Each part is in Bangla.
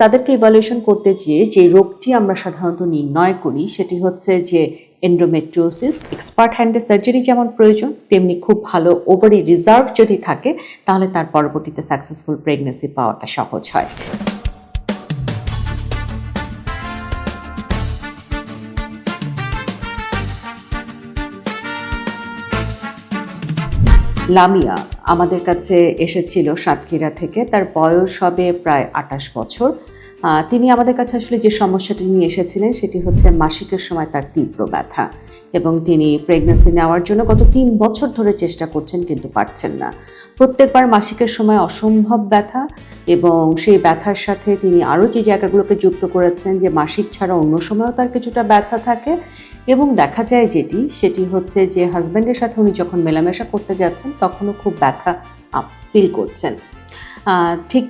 তাদেরকে ইভালুয়েশন করতে যেয়ে যে রোগটি আমরা সাধারণত নির্ণয় করি সেটি হচ্ছে যে এন্ডোমেট্রিওসিস। এক্সপার্ট হ্যান্ডে সার্জারি যেমন প্রয়োজন, তেমনি খুব ভালো ওভারি রিজার্ভ যদি থাকে তাহলে তার পরবর্তীতে সাকসেসফুল প্রেগনেন্সি পাওয়াটা সহজ হয়। লামিয়া আমাদের কাছে এসেছিল সাতক্ষীরা থেকে। তার বয়স হবে প্রায় 28 বছর। তিনি আমাদের কাছে আসলে যে সমস্যাটি নিয়ে এসেছিলেন সেটি হচ্ছে মাসিকের সময় তার তীব্র ব্যথা, এবং তিনি প্রেগন্যান্সি নেওয়ার জন্য গত 3 বছর ধরে চেষ্টা করছেন কিন্তু পারছেন না। প্রত্যেকবার মাসিকের সময় অসম্ভব ব্যথা, এবং সেই ব্যথার সাথে তিনি আরও যে জায়গাগুলোকে যুক্ত করেছেন যে মাসিক ছাড়া অন্য সময়ও তার কিছুটা ব্যথা থাকে, এবং দেখা যায় সেটি হচ্ছে যে হাজব্যান্ডের সাথে উনি যখন মেলামেশা করতে যাচ্ছেন তখনও খুব ব্যথা ফিল করছেন। ঠিক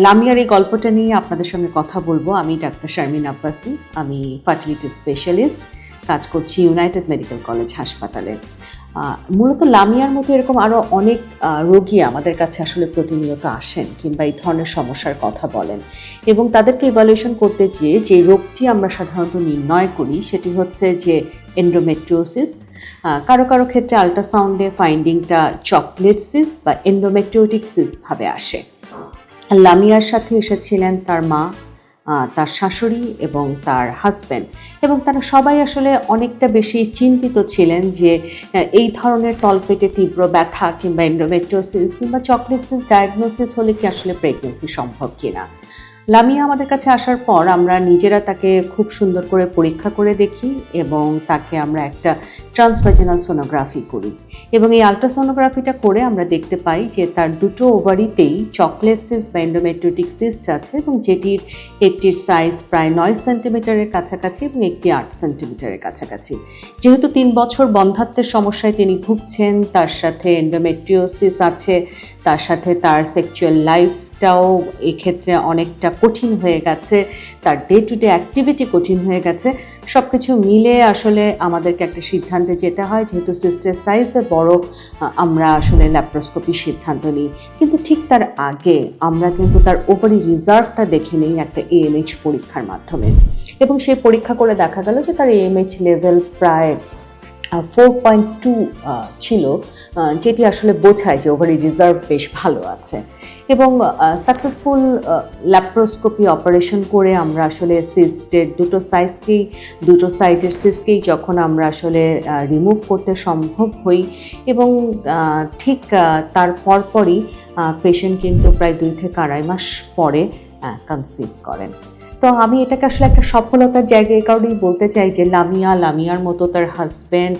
লামিয়ার এই গল্পটা নিয়ে আপনাদের সঙ্গে কথা বলবো। আমি ডাক্তার শারমিন আব্বাসি, আমি ফার্টিলিটি স্পেশালিস্ট, কাজ করছি ইউনাইটেড মেডিকেল কলেজ হাসপাতালে। মূলত লামিয়ার মতো এরকম আরও অনেক রোগী আমাদের কাছে আসলে প্রতিনিয়ত আসেন কিংবা এই ধরনের সমস্যার কথা বলেন, এবং তাদেরকে ইভালুয়েশন করতে যেয়ে যে রোগটি আমরা সাধারণত নির্ণয় করি সেটি হচ্ছে যে এন্ডোমেট্রিওসিস। কারো কারো ক্ষেত্রে আল্ট্রাসাউন্ডে ফাইন্ডিংটা চকলেট সিস বা এন্ডোমেট্রিওটিক সিস ভাবে আসে। লামিয়ার সাথে এসেছিলেন তার মা, তার শাশুড়ি এবং তার হাজব্যান্ড, এবং তারা সবাই আসলে অনেকটা বেশি চিন্তিত ছিলেন যে এই ধরনের তলপেটে তীব্র ব্যথা কিংবা এন্ডোমেট্রিওসিস কিংবা চকলেট সিস ডায়াগনোসিস হলে কি আসলে প্রেগনেন্সি সম্ভব কিনা। লামিয়া আমাদের কাছে আসার পর আমরা নিজেরা তাকে খুব সুন্দর করে পরীক্ষা করে দেখি, এবং তাকে আমরা একটা ট্রান্সভাজিনাল সোনোগ্রাফি করি, এবং এই আলট্রাসোনোগ্রাফিটা করে আমরা দেখতে পাই যে তার দুটো ওভারিতেই চকলেট সিস্ট বা এন্ডোমেট্রিওটিক সিস্ট আছে, এবং একটির সাইজ প্রায় 9 সেন্টিমিটারের কাছাকাছি এবং একটি 8 সেন্টিমিটারের কাছাকাছি। যেহেতু 3 বছর বন্ধ্যাত্বের সমস্যায় তিনি ভুগছেন, তার সাথে এন্ডোমেট্রিওসিস আছে, তার সাথে তার সেক্সুয়াল লাইফটাও এক্ষেত্রে অনেকটা কঠিন হয়ে গেছে, তার ডে টু ডে অ্যাক্টিভিটি কঠিন হয়ে গেছে। সব কিছু মিলে আসলে আমাদেরকে একটা সিদ্ধান্তে যেতে হয়, যেহেতু সিস্টের সাইজে বড়, আমরা আসলে ল্যাপ্রোস্কোপির সিদ্ধান্ত নিই। কিন্তু ঠিক তার আগে আমরা কিন্তু তার ওভারি রিজার্ভটা দেখে নিই একটা AMH পরীক্ষার মাধ্যমে, এবং সেই পরীক্ষা করে দেখা গেল যে তার AMH লেভেল প্রায় 4.2 ছিল, যেটি আসলে বোঝায় যে ওভারি রিজার্ভ বেশ ভালো আছে। এবং সাকসেসফুল ল্যাপ্রোস্কোপি অপারেশন করে আমরা আসলে সিস্টের দুটো সাইডের সিস্টকেই যখন আমরা আসলে রিমুভ করতে সম্ভব হই, এবং ঠিক তার পরপরই পেশেন্ট কিন্তু প্রায় 2 থেকে 2.5 মাস পরে কনসিভ করেন। তো আমি এটাকে আসলে একটা সফলতার জায়গা এই কারণেই বলতে চাই যে লামিয়ার মতো তার হাজব্যান্ড,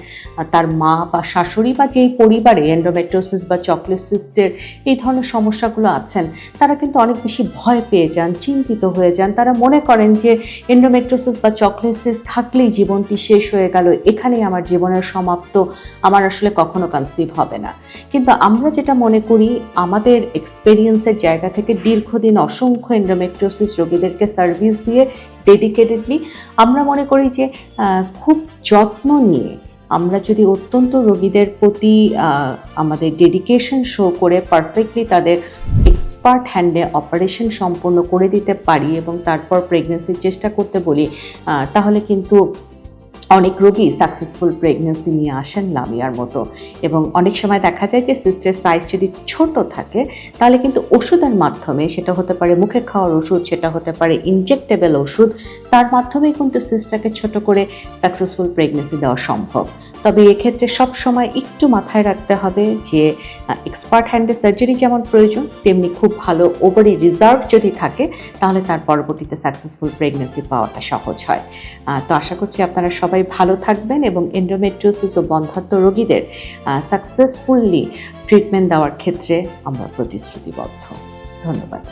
তার মা বা শাশুড়ি বা যেই পরিবারে এন্ডোমেট্রিওসিস বা চকলেট সিস্টের এই ধরনের সমস্যাগুলো আছেন, তারা কিন্তু অনেক বেশি ভয় পেয়ে যান, চিন্তিত হয়ে যান। তারা মনে করেন যে এন্ডোমেট্রিওসিস বা চকলেট সিস্ট থাকলেই জীবনটি শেষ হয়ে গেল, এখানেই আমার জীবনের সমাপ্ত, আমার আসলে কখনো কনসিভ হবে না। কিন্তু আমরা যেটা মনে করি আমাদের এক্সপেরিয়েন্সের জায়গা থেকে, দীর্ঘদিন অসংখ্য এন্ডোমেট্রিওসিস রোগীদেরকে সার্ভিস দিয়ে ডেডিকেটেডলি আমরা মনে করি যে খুব যত্ন নিয়ে আমরা যদি অত্যন্ত রোগীদের প্রতি আমাদের ডেডিকেশন শো করে পারফেক্টলি তাদের এক্সপার্ট হ্যান্ডে অপারেশন সম্পন্ন করে দিতে পারি এবং তারপর প্রেগনেন্সির চেষ্টা করতে বলি, তাহলে কিন্তু অনেক রোগী সাকসেসফুল প্রেগনেন্সি নিয়ে আসেন লামিয়ার মতো। এবং অনেক সময় দেখা যায় যে সিস্টের সাইজ যদি ছোট থাকে তাহলে কিন্তু ওষুধের মাধ্যমে, সেটা হতে পারে মুখে খাওয়ার ওষুধ, সেটা হতে পারে ইনজেক্টেবল ওষুধ, তার মাধ্যমেই কিন্তু সিস্টটাকে ছোট করে সাকসেসফুল প্রেগনেন্সি দেওয়া সম্ভব। তবে এক্ষেত্রে সব সময় একটু মাথায় রাখতে হবে যে এক্সপার্ট হ্যান্ডে সার্জারি যেমন প্রয়োজন, তেমনি খুব ভালো ওভারি রিজার্ভ যদি থাকে তাহলে তার পরবর্তীতে সাকসেসফুল প্রেগনেন্সি পাওয়াটা সহজ হয়। তো আশা করছি আপনারা সবাই ভালো থাকবেন, এবং এন্ডোমেট্রিওসিস ও বন্ধ্যাত্ব রোগীদের সাকসেসফুলি ট্রিটমেন্ট দেওয়ার ক্ষেত্রে আমরা প্রতিশ্রুতিবদ্ধ। ধন্যবাদ।